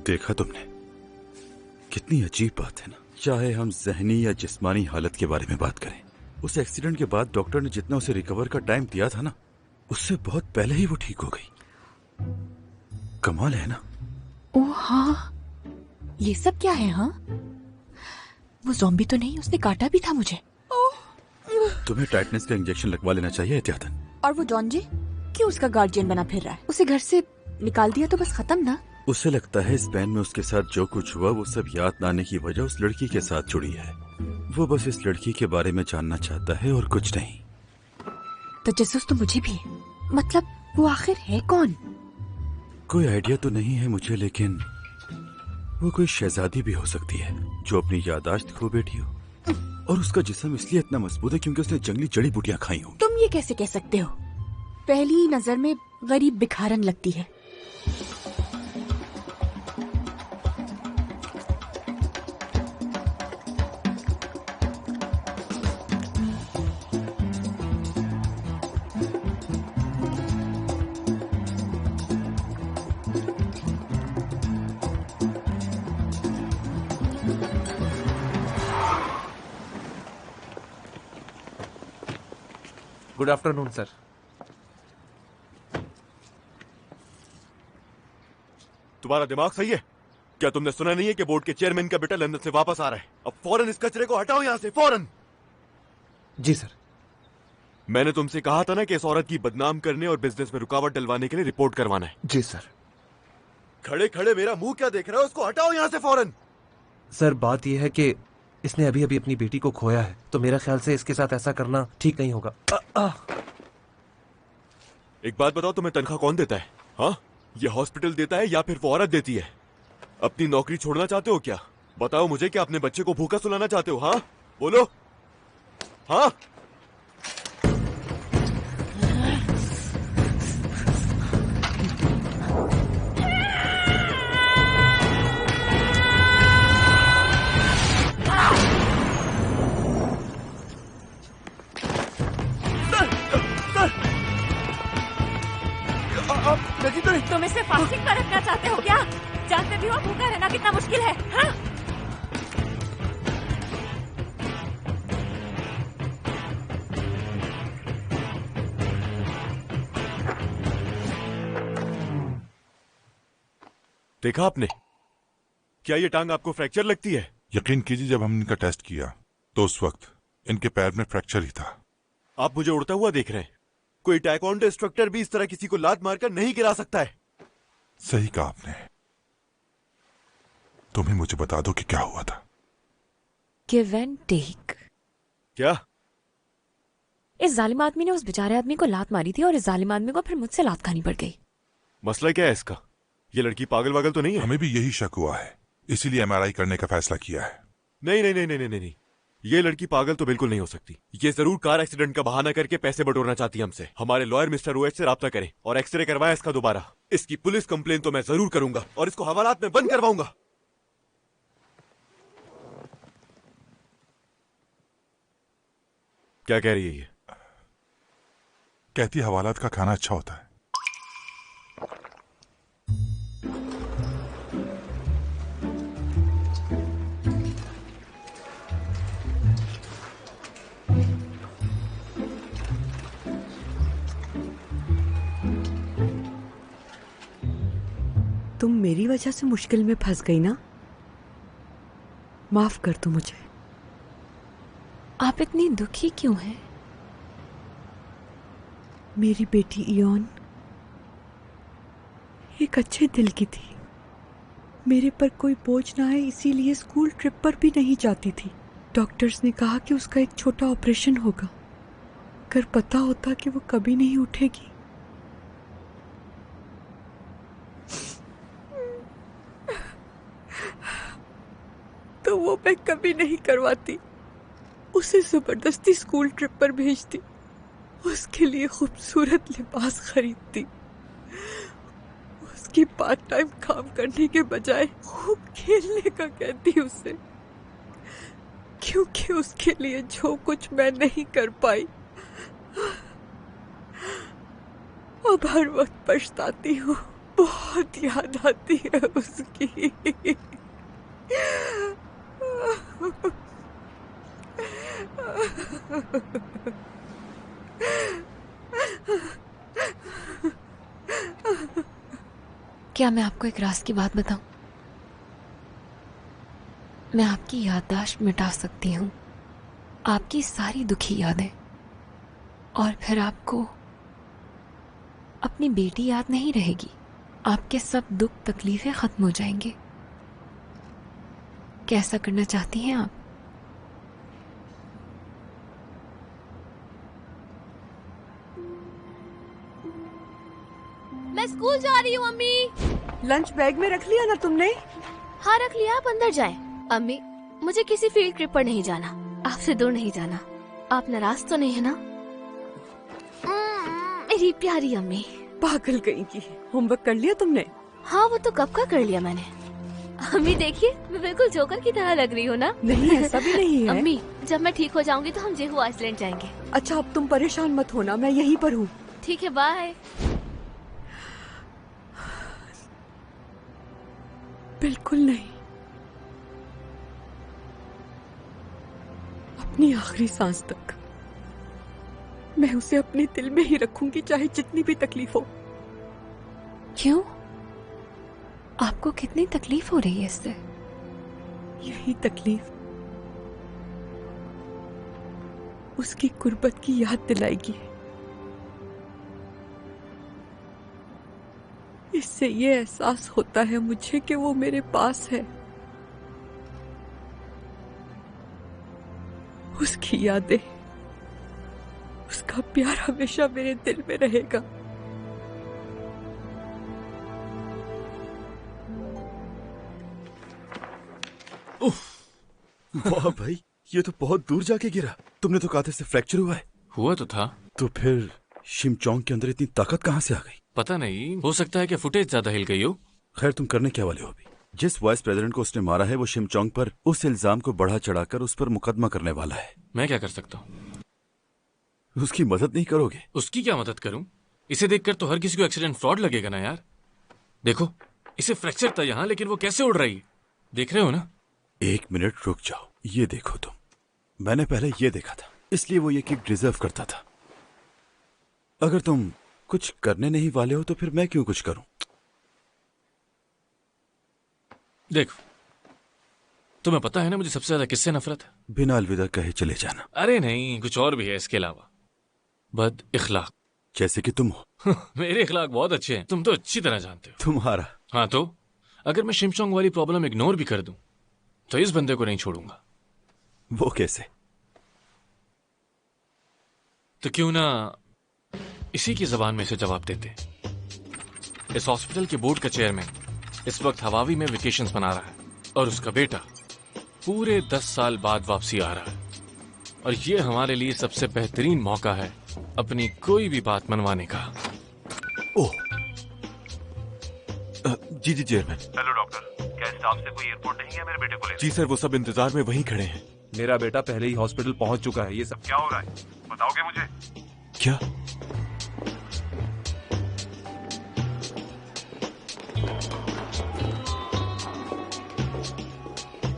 देखा तुमने, कितनी अजीब बात है ना। चाहे हम जहनी या जिस्मानी हालत के बारे में बात करें, उस एक्सीडेंट के बाद डॉक्टर ने जितना उसे रिकवर का टाइम दिया था ना, उससे बहुत पहले ही वो ठीक हो गई। कमाल है ना। ओह हाँ, ये सब क्या है? हाँ, वो ज़ॉम्बी तो नहीं, उसने काटा भी था मुझे। तुम्हें टाइटनेस का इंजेक्शन लगवा लेना चाहिए एहतियातन। और वो डॉन जी क्यों उसका गार्जियन बना फिर रहा है? उसे घर से निकाल दिया तो बस खत्म ना। उसे लगता है स्पेन में उसके साथ जो कुछ हुआ वो सब याद न आने की वजह उस लड़की के साथ जुड़ी है। वो बस इस लड़की के बारे में जानना चाहता है और कुछ नहीं। तो जसूस तो मुझे भी है। मतलब वो आखिर है कौन? कोई आइडिया तो नहीं है मुझे, लेकिन वो कोई शहजादी भी हो सकती है जो अपनी याददाश्त खो बैठी हो। और उसका जिस्म इसलिए इतना मजबूत है क्योंकि उसने जंगली जड़ी बूटियां खाई होंगी। तुम ये कैसे कह सकते हो? पहली नजर में गरीब भिखारन लगती है। Good afternoon sir. तुम्हारा दिमाग सही है क्या? तुमने सुना नहीं है कि बोर्ड के चेयरमैन का बेटा लंदन से वापस आ रहा है? अब फौरन इस कचरे को हटाओ यहां से, फौरन। जी सर। मैंने तुमसे कहा था ना कि इस औरत की बदनाम करने और बिजनेस में रुकावट डलवाने के लिए रिपोर्ट करवाना है। जी सर। खड़े खड़े मेरा मुंह क्या देख रहे हो? उसको हटाओ यहां से फौरन। सर बात यह है कि इसने अभी अभी अपनी बेटी को खोया है, तो मेरा ख्याल से इसके साथ ऐसा करना ठीक नहीं होगा। एक बात बताओ, तुम्हें तनख्वाह कौन देता है? हाँ, ये हॉस्पिटल देता है या फिर वो औरत देती है? अपनी नौकरी छोड़ना चाहते हो क्या? बताओ मुझे, क्या अपने बच्चे को भूखा सुलाना चाहते हो? हाँ बोलो। हाँ तुम इसे फास्टिंग पर रखना चाहते हो क्या? जानते भी हो भूखा रहना कितना मुश्किल है। हाँ? देखा आपने? क्या ये टांग आपको फ्रैक्चर लगती है? यकीन कीजिए, जब हमने इनका टेस्ट किया तो उस वक्त इनके पैर में फ्रैक्चर ही था। आप मुझे उड़ता हुआ देख रहे हैं? कोई टाइकोंडो इंस्ट्रक्टर भी इस तरह किसी को लात मारकर नहीं गिरा सकता है। सही कहा आपने। तुम ही मुझे बता दो कि क्या हुआ था। Give and take. क्या? इस जालिम आदमी ने उस बेचारे आदमी को लात मारी थी और इस जालिम आदमी को फिर मुझसे लात खानी पड़ गई। मसला क्या है इसका? ये लड़की पागल वागल तो नहीं है? हमें भी यही शक हुआ है, इसीलिए एमआरआई करने का फैसला किया है। नहीं नहीं नहीं नहीं नहीं नहीं, ये लड़की पागल तो बिल्कुल नहीं हो सकती। ये जरूर कार एक्सीडेंट का बहाना करके पैसे बटोरना चाहती है हमसे। हमारे लॉयर मिस्टर ओएच से राब्ता करें और एक्सरे करवाएं इसका दोबारा। इसकी पुलिस कंप्लेन तो मैं जरूर करूंगा और इसको हवालात में बंद करवाऊंगा। क्या कह रही है ये? कहती हवालात का खाना अच्छा होता है। तुम मेरी वजह से मुश्किल में फंस गई ना? माफ कर दो मुझे। आप इतनी दुखी क्यों हैं? मेरी बेटी इयोन एक अच्छे दिल की थी। मेरे पर कोई बोझ ना आए इसीलिए स्कूल ट्रिप पर भी नहीं जाती थी। डॉक्टर्स ने कहा कि उसका एक छोटा ऑपरेशन होगा। अगर पता होता कि वो कभी नहीं उठेगी तो वो मैं कभी नहीं करवाती। उसे जबरदस्ती स्कूल ट्रिप पर भेजती, उसके लिए खूबसूरत लिबास खरीदती, उसकी पार्ट टाइम काम करने के बजाय खूब खेलने का कहती उसे, क्योंकि उसके लिए जो कुछ मैं नहीं कर पाई अब हर वक्त पछताती हूँ। बहुत याद आती है उसकी। क्या मैं आपको एक राज की बात बताऊं? मैं आपकी याददाश्त मिटा सकती हूँ, आपकी सारी दुखी यादें, और फिर आपको अपनी बेटी याद नहीं रहेगी। आपके सब दुख तकलीफें खत्म हो जाएंगे। कैसा करना चाहती हैं आप? मैं स्कूल जा रही हूँ अम्मी। लंच बैग में रख लिया ना तुमने? हाँ रख लिया, आप अंदर जाएं। अम्मी मुझे किसी फील्ड ट्रिप पर नहीं जाना, आपसे दूर नहीं जाना। आप नाराज तो नहीं है ना? मेरी प्यारी अम्मी। पागल कहीं की। होमवर्क कर लिया तुमने? हाँ वो तो कब का कर लिया मैंने। अम्मी देखिए, मैं बिल्कुल जोकर की तरह लग रही हूँ ना? नहीं ऐसा भी नहीं है। अम्मी जब मैं ठीक हो जाऊंगी तो हम जेहू आइसलैंड जाएंगे। अच्छा अब तुम परेशान मत होना, मैं यहीं पर हूँ। ठीक है, बाय। बिल्कुल नहीं। अपनी आखिरी सांस तक मैं उसे अपने दिल में ही रखूंगी, चाहे जितनी भी तकलीफ हो। क्यों? आपको कितनी तकलीफ हो रही है इससे? यही तकलीफ उसकी गुर्बत की याद दिलाएगी। इससे ये एहसास होता है मुझे कि वो मेरे पास है। उसकी यादें, उसका प्यार हमेशा मेरे दिल में रहेगा। वाह भाई, ये तो बहुत दूर जाके गिरा। तुमने तो कहा था इससे फ्रैक्चर हुआ है। हुआ तो था। तो फिर शिमचोंग के अंदर इतनी ताकत कहाँ से आ गई? पता नहीं, हो सकता है कि फुटेज ज्यादा हिल गई हो। खैर तुम करने क्या वाले हो अभी? जिस वाइस प्रेसिडेंट को उसने मारा है वो शिमचोंग पर उस इल्जाम को बढ़ा चढ़ाकर उस पर मुकदमा करने वाला है। मैं क्या कर सकता हूँ? उसकी मदद नहीं करोगे? उसकी क्या मदद करूं? इसे देखकर तो हर किसी को एक्सीडेंट फ्रॉड लगेगा ना यार। देखो, इसे फ्रैक्चर था यहाँ, लेकिन वो कैसे उड़ रही है, देख रहे हो ना? एक मिनट रुक जाओ, ये देखो तुम। मैंने पहले ये देखा था, इसलिए वो ये किक डिजर्व करता था। अगर तुम कुछ करने नहीं वाले हो तो फिर मैं क्यों कुछ करूं? देखो, तुम्हें पता है ना मुझे सबसे ज्यादा किससे नफरत है? बिना अलविदा कहे चले जाना। अरे नहीं, कुछ और भी है इसके अलावा। बद इखलाक। जैसे कि तुम हो। मेरे इखलाक बहुत अच्छे हैं, तुम तो अच्छी तरह जानते हो। तुम्हारा? हाँ तो अगर मैं शिमचोंग वाली प्रॉब्लम इग्नोर भी कर दूं तो इस बंदे को नहीं छोड़ूंगा। वो कैसे? तो क्यों ना इसी की जबान में से जवाब देते। इस हॉस्पिटल के बोर्ड का चेयरमैन इस वक्त हवावी में वेकेशंस मना रहा है और उसका बेटा पूरे 10 साल बाद वापसी आ रहा है, और ये हमारे लिए सबसे बेहतरीन मौका है अपनी कोई भी बात मनवाने का। ओह जी जी चेयरमैन। हेलो डॉक्टर, क्या स्टाफ से कोई एयरपोर्ट नहीं है मेरे बेटे को लेने? जी सर, वो सब इंतजार में वहीं खड़े हैं। मेरा बेटा पहले ही हॉस्पिटल पहुंच चुका है। ये सब क्या हो रहा है, बताओगे मुझे? क्या?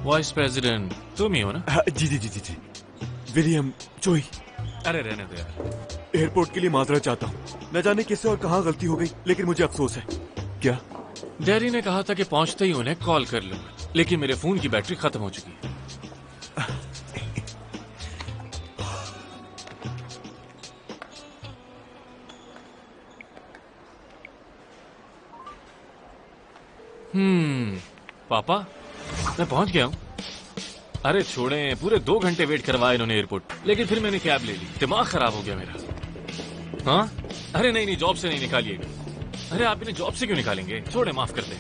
वाइस प्रेसिडेंट तुम ही हो ना? हाँ, जी जी जी जी जी, विलियम चोई। अरे रहने दो यार। एयरपोर्ट के लिए माजरत चाहता हूँ। न जाने किससे और कहाँ गलती हो गई, लेकिन मुझे अफसोस है। क्या? डैडी ने कहा था कि पहुंचते ही उन्हें कॉल कर लूंगा, लेकिन मेरे फोन की बैटरी खत्म हो चुकी है। पापा मैं पहुंच गया हूँ। अरे छोड़ें, पूरे 2 घंटे वेट करवाया इन्होंने एयरपोर्ट, लेकिन फिर मैंने कैब ले ली। दिमाग खराब हो गया मेरा। हाँ? अरे नहीं नहीं, जॉब से नहीं निकालिएगा। अरे आप इन्हें जॉब से क्यों निकालेंगे? छोड़े, माफ कर दें।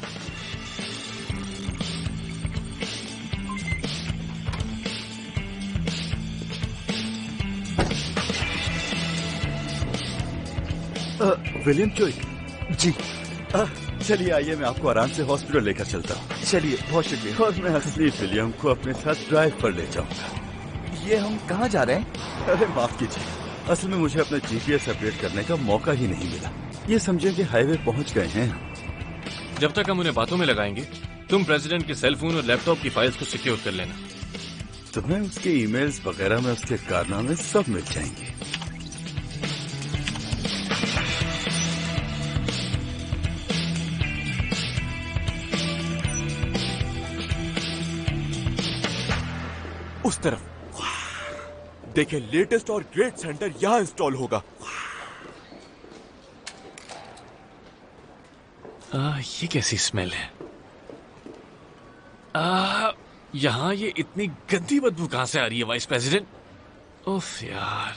विलियम चोई जी। चलिए आइए, मैं आपको आराम से हॉस्पिटल लेकर चलता हूँ। चलिए, बहुत शुक्रिया। और मैं असली विलियम को अपने साथ ड्राइव पर ले जाऊंगा। ये हम कहाँ जा रहे हैं? अरे माफ कीजिए, असल में मुझे अपना जीपीएस अपडेट करने का मौका ही नहीं मिला। ये समझे कि हाईवे पहुंच गए हैं। जब तक हम उन्हें बातों में लगाएंगे, तुम प्रेसिडेंट के सेल फोन और लैपटॉप की फाइल्स को सिक्योर कर लेना। तुम्हें उसके ईमेल्स वगैरह में उसके कारनामे सब मिल जाएंगे। उस तरफ देखें, लेटेस्ट और ग्रेट सेंटर यहां इंस्टॉल होगा। ये कैसी स्मेल है? यहाँ ये इतनी गंदी बदबू कहां से आ रही है वाइस प्रेसिडेंट? उफ यार।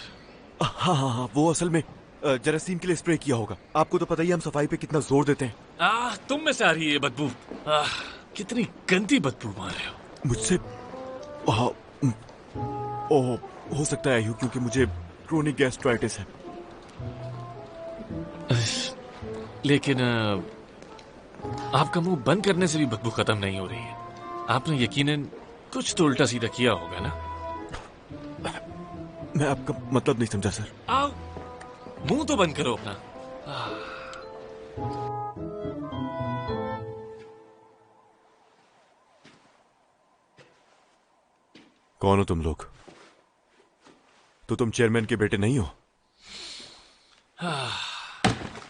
हाँ, वो असल में जरासीम के लिए स्प्रे किया होगा। आपको तो पता ही है हम सफाई पे कितना जोर देते हैं। तुम में से आ रही है ये बदबू। कितनी गंदी बदबू मार रहे हो। मुझसे हो सकता है यूं, क्योंकि मुझे क्रोनिक गैस्ट्राइटिस है। लेकिन आपका मुंह बंद करने से भी बदबू खत्म नहीं हो रही है। आपने यकीनन कुछ तो उल्टा सीधा किया होगा ना? मैं आपका मतलब नहीं समझा सर। आओ, मुंह तो बंद करो अपना। कौन हो तुम लोग? तो तुम चेयरमैन के बेटे नहीं हो?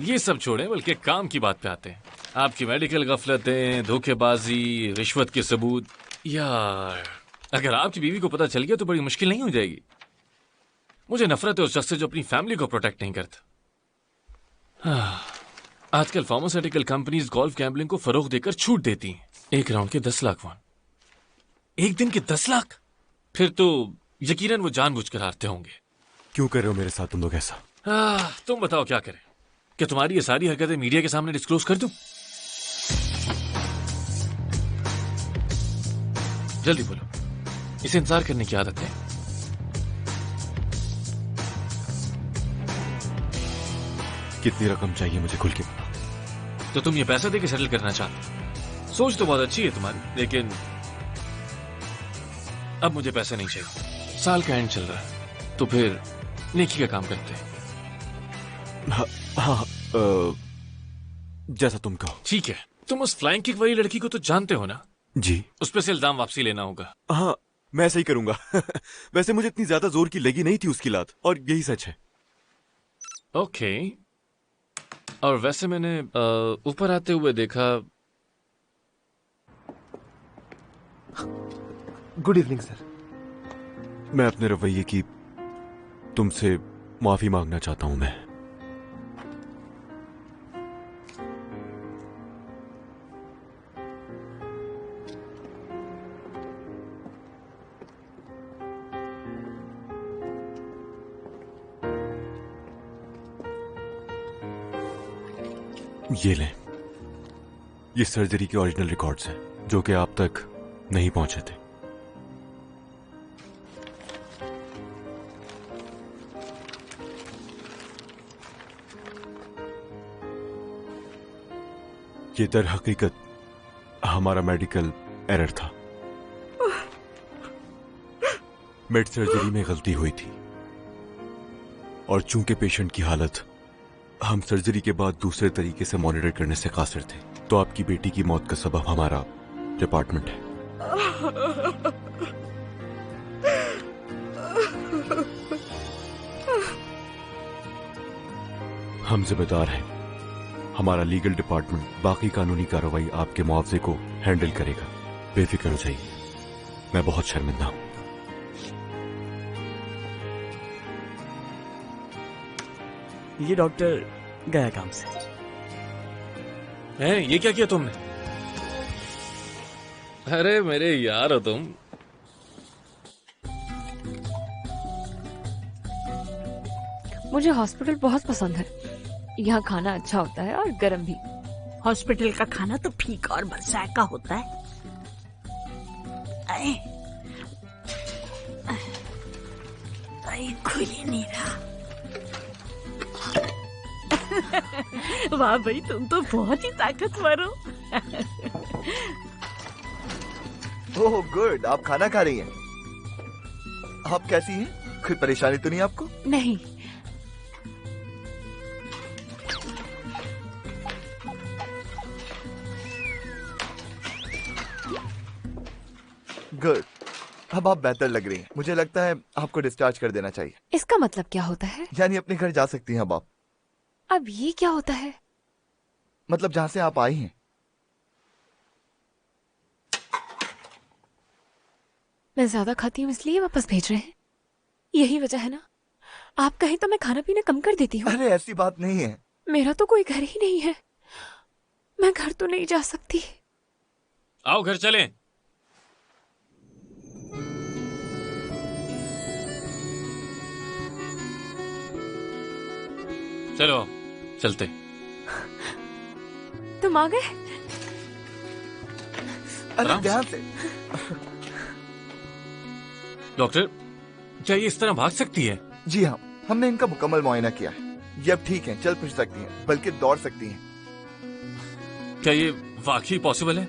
ये सब छोड़ें, बल्कि काम की बात पे आते हैं। आपकी मेडिकल गफलतें, धोखेबाजी, रिश्वत के सबूत। यार, अगर आपकी बीवी को पता चल गया तो बड़ी मुश्किल नहीं हो जाएगी? मुझे नफरत है उस शख्स से जो अपनी फैमिली को प्रोटेक्ट नहीं करता। आजकल फार्मास्यूटिकल कंपनीज गोल्फ गैम्बलिंग को फरोग देकर छूट देती हैं। एक राउंड के 10 लाख वॉन, एक दिन के 10 लाख। फिर तो यकीनन वो जानबूझकर हारते होंगे। क्यों कर रहे हो मेरे साथ तुम लोग ऐसा? तुम बताओ क्या करें? क्या तुम्हारी ये सारी हरकतें मीडिया के सामने डिस्क्लोज कर दूं? जल्दी बोलो, इसे इंतजार करने की आदत है। कितनी रकम चाहिए मुझे खुल के बताओ। तो तुम ये पैसा देके सेटल करना चाहते? सोच तो बहुत अच्छी है तुम्हारी, लेकिन अब मुझे पैसे नहीं चाहिए। साल का एंड चल रहा है, तो फिर नेकी का काम करते हैं। हाँ, जैसा तुम कहो। ठीक है, तुम उस फ्लाइंग किक वाली लड़की को तो जानते हो ना? जी। उस पे से इल्जाम वापसी लेना होगा। हाँ, मैं ऐसा ही करूंगा। वैसे मुझे इतनी ज्यादा जोर की लगी नहीं थी उसकी लात, और यही सच है। ओके। और वैसे मैंने ऊपर आते हुए देखा। Good evening sir. मैं अपने रवैये की तुमसे माफी मांगना चाहता हूं। मैं ये लें, ये सर्जरी के ओरिजिनल रिकॉर्ड्स हैं जो कि आप तक नहीं पहुंचे थे। ये दर हकीकत हमारा मेडिकल एरर था। मिड सर्जरी में गलती हुई थी, और चूंकि पेशेंट की हालत हम सर्जरी के बाद दूसरे तरीके से मॉनिटर करने से कासिर थे, तो आपकी बेटी की मौत का सबब हमारा डिपार्टमेंट है। हम जिम्मेदार हैं। हमारा लीगल डिपार्टमेंट बाकी कानूनी कार्रवाई आपके मुआवजे को हैंडल करेगा। बेफिक्र हो जाइए, मैं बहुत शर्मिंदा हूं। ये डॉक्टर गया काम से। ये क्या किया तुमने? अरे मेरे यार हो तुम। मुझे हॉस्पिटल बहुत पसंद है। यहाँ खाना अच्छा होता है और गर्म भी। हॉस्पिटल का खाना तो फीका और बरसात का होता है। खुल ही नहीं रहा। वाह भाई, तुम तो बहुत ही ताकतवर हो। ओह गुड, आप खाना खा रही हैं। आप कैसी हैं? कोई परेशानी तो नहीं आपको? नहीं। गुड, अब आप बेहतर लग रही हैं। मुझे लगता है आपको डिस्चार्ज कर देना चाहिए। इसका मतलब क्या होता है? यानी अपने घर जा सकती हैं अब आप। अब ये क्या होता है? मतलब जहां से आप आई हैं। मैं ज्यादा खाती हूँ इसलिए वापस भेज रहे हैं? यही वजह है ना? आप कहें तो मैं खाना पीना कम कर देती हूँ। अरे ऐसी बात नहीं है। मेरा तो कोई घर ही नहीं है, मैं घर तो नहीं जा सकती। आओ घर चलें। चलो चलते। तुम आ गए? अरे आराम से। ध्यान से। डॉक्टर, क्या ये इस तरह भाग सकती है? जी हाँ, हमने इनका मुकम्मल मुआयना किया है। ये अब ठीक है, चल फिर सकती हैं, बल्कि दौड़ सकती हैं। क्या ये वाकई पॉसिबल है?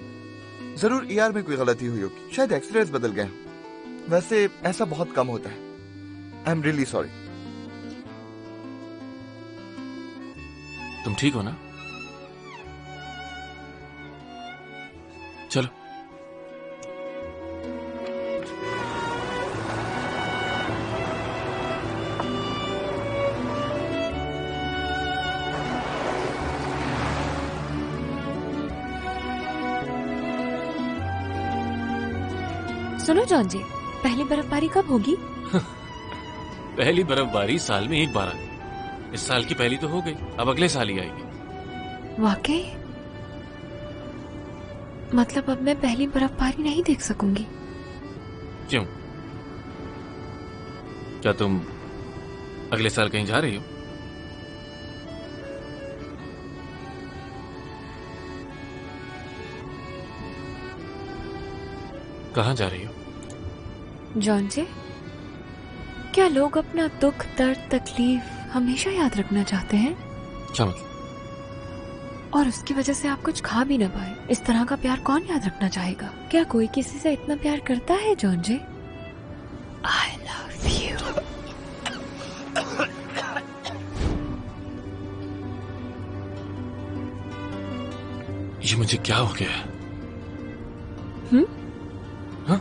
जरूर ईआर में कोई गलती हुई होगी, शायद एक्सरेज बदल गए हों। वैसे ऐसा बहुत कम होता है। I am really sorry. तुम ठीक हो ना? चलो। सुनो जॉन जी, पहली बर्फबारी कब होगी? पहली बर्फबारी साल में एक बार आती है। इस साल की पहली तो हो गई, अब अगले साल ही आएगी। वाकई? मतलब अब मैं पहली बर्फबारी नहीं देख सकूंगी? क्यों? क्या तुम अगले साल कहीं जा रही हो? कहाँ जा रही हो? जॉन जी, क्या लोग अपना दुख दर्द तकलीफ हमेशा याद रखना चाहते हैं? क्या मतलब? और उसकी वजह से आप कुछ खा भी ना पाए। इस तरह का प्यार कौन याद रखना चाहेगा? क्या कोई किसी से इतना प्यार करता है John ji? I love you. ये मुझे क्या हो गया है? हाँ?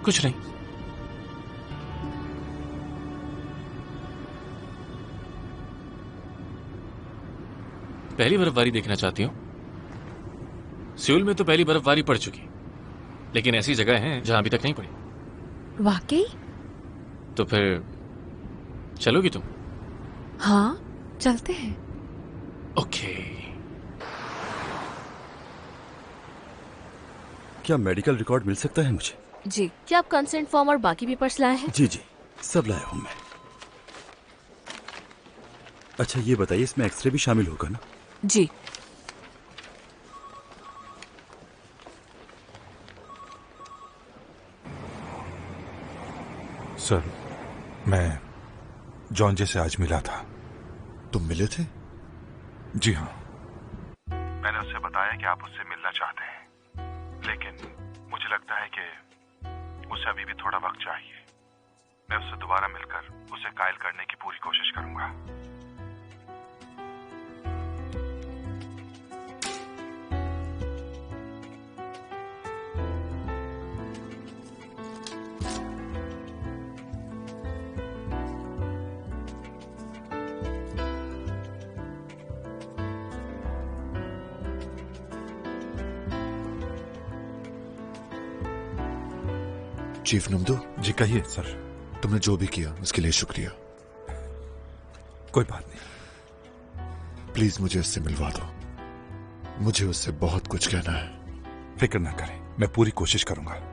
कुछ नहीं। पहली बर्फबारी देखना चाहती हूँ? सियोल में तो पहली बर्फबारी पड़ चुकी, लेकिन ऐसी जगह हैं जहां अभी तक नहीं पड़ी। वाकई? तो फिर चलोगी तुम? हाँ, चलते हैं। ओके। क्या मेडिकल रिकॉर्ड मिल सकता है मुझे? जी, क्या आप कंसेंट फॉर्म और बाकी पेपर्स लाए हैं? जी जी, सब लाया हूं मैं। अच्छा ये बताइए, इसमें एक्सरे भी शामिल होगा ना? जी। सर, मैं जॉन जे से आज मिला था। तुम मिले थे? जी हाँ। मैंने उससे बताया कि आप उससे मिलना चाहते हैं, लेकिन मुझे लगता है कि उसे अभी भी थोड़ा वक्त चाहिए। मैं उससे दोबारा मिलकर उसे कायल करने की पूरी कोशिश करूंगा। चीफ नमदू। जी कहिए सर। तुमने जो भी किया उसके लिए शुक्रिया। कोई बात नहीं। प्लीज मुझे उससे मिलवा दो, मुझे उससे बहुत कुछ कहना है। फिक्र ना करें, मैं पूरी कोशिश करूंगा।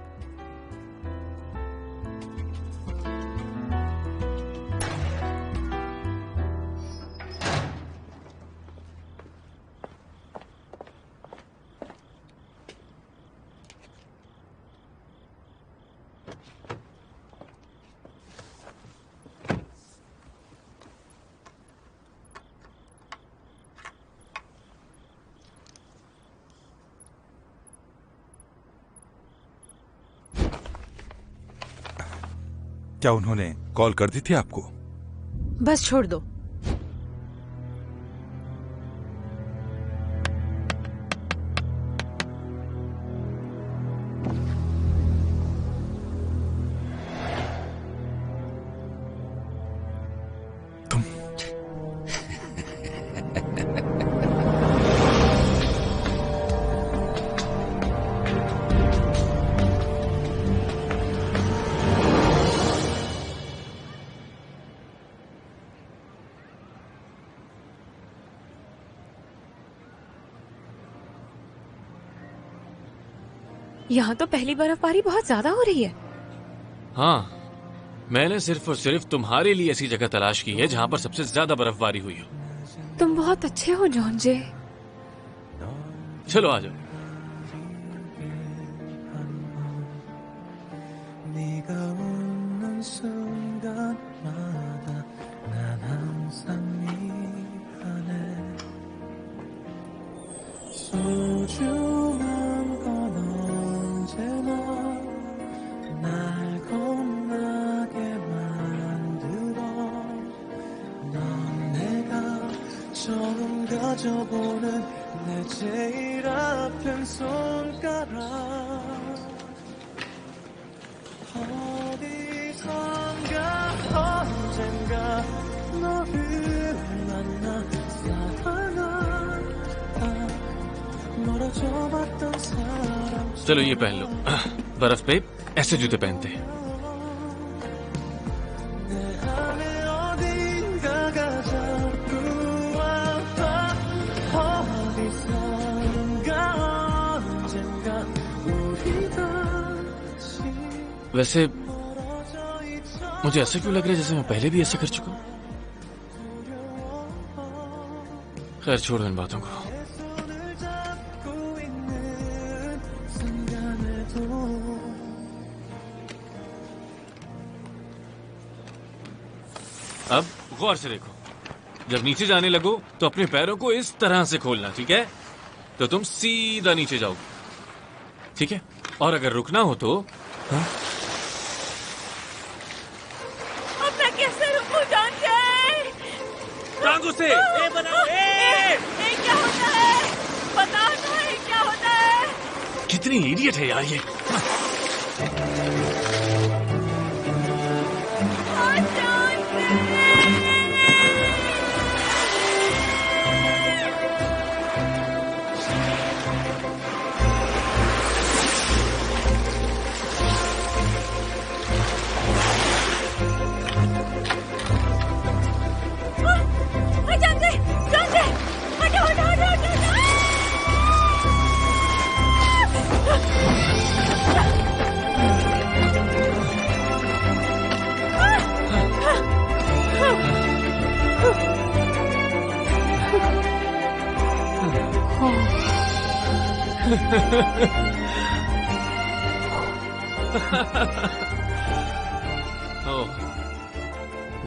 क्या उन्होंने कॉल कर दी थी आपको? बस छोड़ दो। तुम? यहाँ तो पहली बर्फबारी बहुत ज्यादा हो रही है। हाँ, मैंने सिर्फ और सिर्फ तुम्हारे लिए ऐसी जगह तलाश की है जहाँ पर सबसे ज्यादा बर्फबारी हुई हो। तुम बहुत अच्छे हो जॉन जे। चलो आ जाओ। चलो ये पहन लो। बर्फ पे ऐसे जूते पहनते हैं। वैसे मुझे ऐसा क्यों लग रहा है जैसे मैं पहले भी ऐसा कर चुका हूं? खैर छोड़ दो इन बातों को। अब गौर से देखो, जब नीचे जाने लगो तो अपने पैरों को इस तरह से खोलना, ठीक है? तो तुम सीधा नीचे जाओगे, ठीक है? और अगर रुकना हो तो हाँ? अब मैं कैसे रुकूं जॉन जे? टांगों से ए बनाओ ए! क्या होता है? बताओ ना ये क्या होता है? कितनी इडियट है यार ये।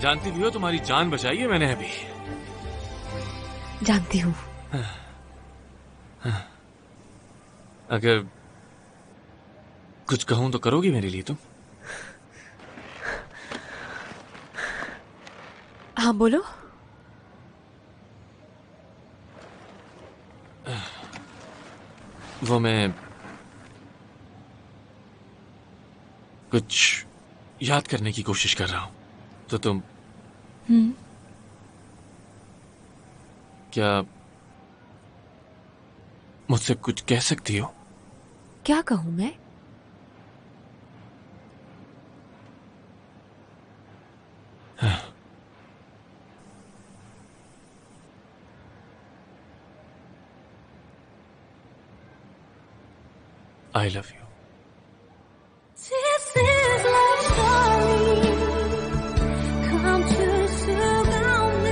जानती भी हो तुम्हारी जान बचाई है मैंने अभी। जानती हूँ। अगर कुछ कहूं तो करोगी मेरे लिए तुम? हाँ बोलो। वो मैं कुछ याद करने की कोशिश कर रहा हूं, तो तुम क्या मुझसे कुछ कह सकती हो? क्या कहूं मैं? I love you. This is love story. Come to 수가 없는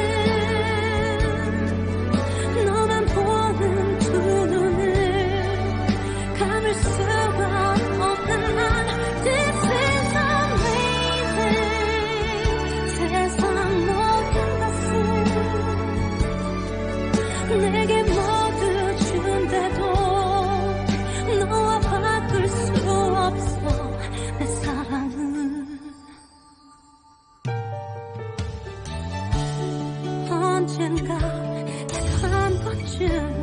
너만 보는 두 눈을 감을 수가 없는 난 This is amazing. 세상 모든 것을 내게 모두 준대도 너와 바꿀 수 없어 내 사랑은 언젠가 한 번쯤